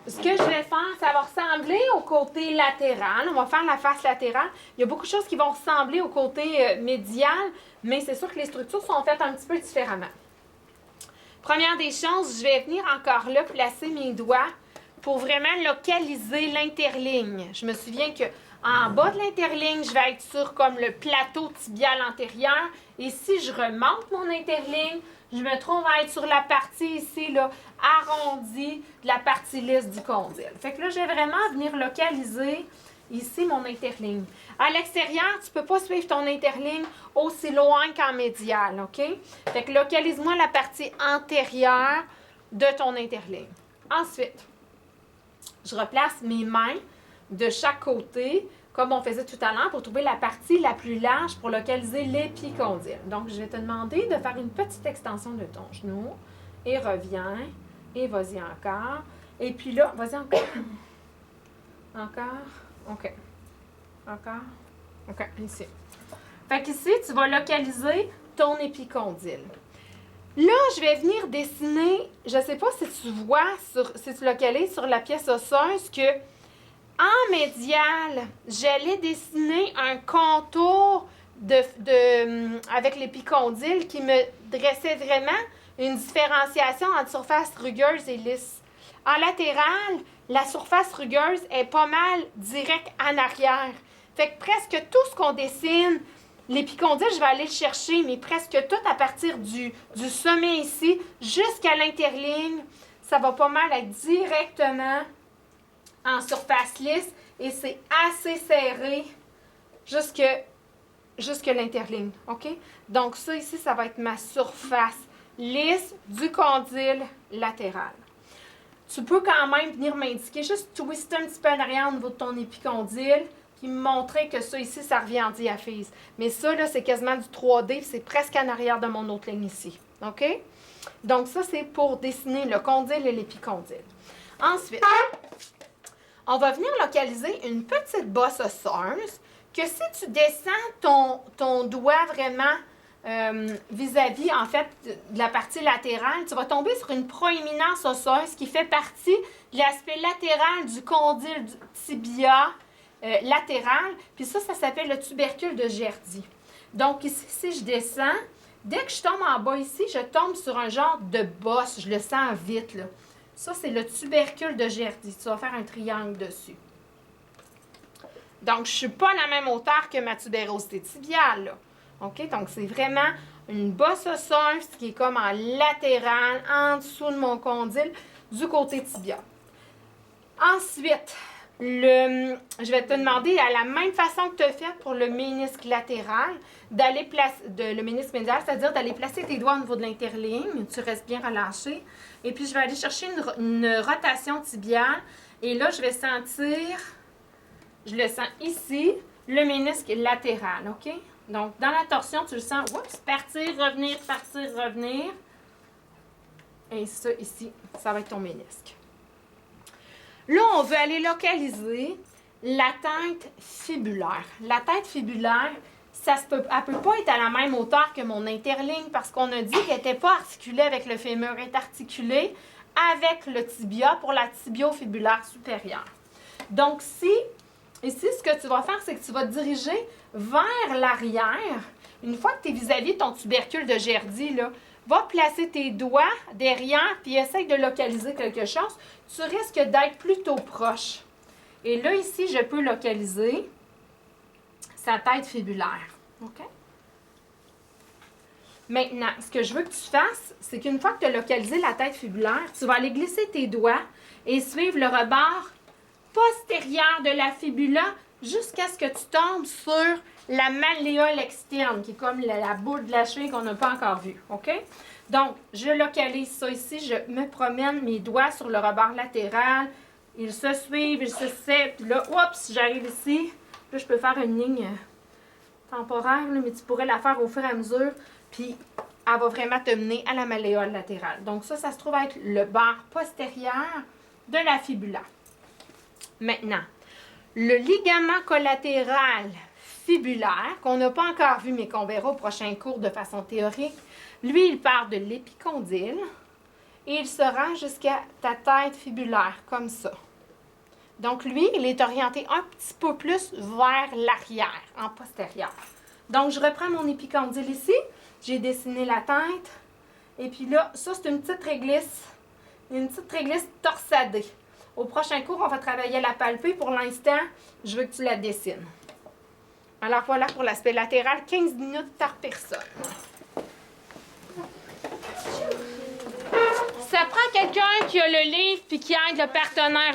ce que je vais faire, ça va ressembler au côté latéral. On va faire la face latérale. Il y a beaucoup de choses qui vont ressembler au côté médial, mais c'est sûr que les structures sont faites un petit peu différemment. Première des choses, je vais venir encore là placer mes doigts pour vraiment localiser l'interligne. Je me souviens que en bas de l'interligne, je vais être sur comme le plateau tibial antérieur. Et si je remonte mon interligne, je me trouve à être sur la partie ici, là, arrondie de la partie lisse du condyle. Fait que là, je vais vraiment venir localiser ici mon interligne. À l'extérieur, tu ne peux pas suivre ton interligne aussi loin qu'en médial, OK? Fait que localise-moi la partie antérieure de ton interligne. Ensuite, je replace mes mains de chaque côté, comme on faisait tout à l'heure, pour trouver la partie la plus large pour localiser l'épicondyle. Donc, je vais te demander de faire une petite extension de ton genou. Et reviens. Et vas-y encore. Et puis là, vas-y encore. Encore. OK. Encore. OK, ici. Fait qu'ici, tu vas localiser ton épicondyle. Là, je vais venir dessiner, je ne sais pas si tu vois, si tu localises sur la pièce osseuse, que en médial, j'allais dessiner un contour avec l'épicondyle qui me dressait vraiment une différenciation entre surface rugueuse et lisse. En latéral, la surface rugueuse est pas mal direct en arrière. Fait que presque tout ce qu'on dessine, l'épicondyle, je vais aller le chercher, mais presque tout à partir du sommet ici jusqu'à l'interligne, ça va pas mal être directement en surface lisse et c'est assez serré jusque l'interligne, OK? Donc ça ici, ça va être ma surface lisse du condyle latéral. Tu peux quand même venir m'indiquer, juste twister un petit peu en arrière au niveau de ton épicondyle, puis me montrer que ça ici, ça revient en diaphyse. Mais ça, là, c'est quasiment du 3D, c'est presque en arrière de mon autre ligne ici, OK? Donc ça, c'est pour dessiner le condyle et l'épicondyle. Ensuite, on va venir localiser une petite bosse osseuse que si tu descends ton doigt vraiment vis-à-vis, en fait, de la partie latérale, tu vas tomber sur une proéminence osseuse qui fait partie de l'aspect latéral du condyle du tibia latéral. Puis ça s'appelle le tubercule de Gerdy. Donc ici, si je descends, dès que je tombe en bas ici, je tombe sur un genre de bosse. Je le sens vite, là. Ça, c'est le tubercule de Gerdy. Tu vas faire un triangle dessus. Donc, je ne suis pas à la même hauteur que ma tubérosité tibiale, là. OK? Donc, c'est vraiment une bosse osseuse qui est comme en latéral, en dessous de mon condyle, du côté tibia. Ensuite, je vais te demander, à la même façon que tu as fait pour le ménisque latéral, d'aller placer, le ménisque médial, c'est-à-dire d'aller placer tes doigts au niveau de l'interligne. Tu restes bien relâché. Et puis, je vais aller chercher une rotation tibiale. Et là, je vais sentir, je le sens ici, le ménisque latéral, OK? Donc, dans la torsion, tu le sens, oups, partir, revenir. Et ça, ici, ça va être ton ménisque. Là, on veut aller localiser la tête fibulaire. La tête fibulaire, elle ne peut pas être à la même hauteur que mon interligne parce qu'on a dit qu'elle n'était pas articulée avec le fémur, elle est articulée avec le tibia pour la tibiofibulaire supérieure. Donc, ici, ce que tu vas faire, c'est que tu vas te diriger vers l'arrière. Une fois que tu es vis-à-vis de ton tubercule de Gerdy, là, va placer tes doigts derrière puis essaye de localiser quelque chose. Tu risques d'être plutôt proche. Et là, ici, je peux localiser sa tête fibulaire. OK? Maintenant, ce que je veux que tu fasses, c'est qu'une fois que tu as localisé la tête fibulaire, tu vas aller glisser tes doigts et suivre le rebord postérieur de la fibula jusqu'à ce que tu tombes sur la malléole externe, qui est comme la boule de la cheville qu'on n'a pas encore vue. OK? Donc, je localise ça ici. Je me promène mes doigts sur le rebord latéral. Ils se suivent, ils se serrent. Puis là, oups, j'arrive ici. Là, je peux faire une ligne temporaire, là, mais tu pourrais la faire au fur et à mesure. Puis, elle va vraiment te mener à la malléole latérale. Donc, ça se trouve être le bord postérieur de la fibula. Maintenant, le ligament collatéral fibulaire, qu'on n'a pas encore vu, mais qu'on verra au prochain cours de façon théorique, lui, il part de l'épicondyle et il se rend jusqu'à ta tête fibulaire, comme ça. Donc, lui, il est orienté un petit peu plus vers l'arrière, en postérieur. Donc, je reprends mon épicondyle ici. J'ai dessiné la tête. Et puis là, ça, c'est une petite réglisse torsadée. Au prochain cours, on va travailler la palpée. Pour l'instant, je veux que tu la dessines. Alors, voilà pour l'aspect latéral, 15 minutes par personne. Ça prend quelqu'un qui a le livre puis qui aide le partenaire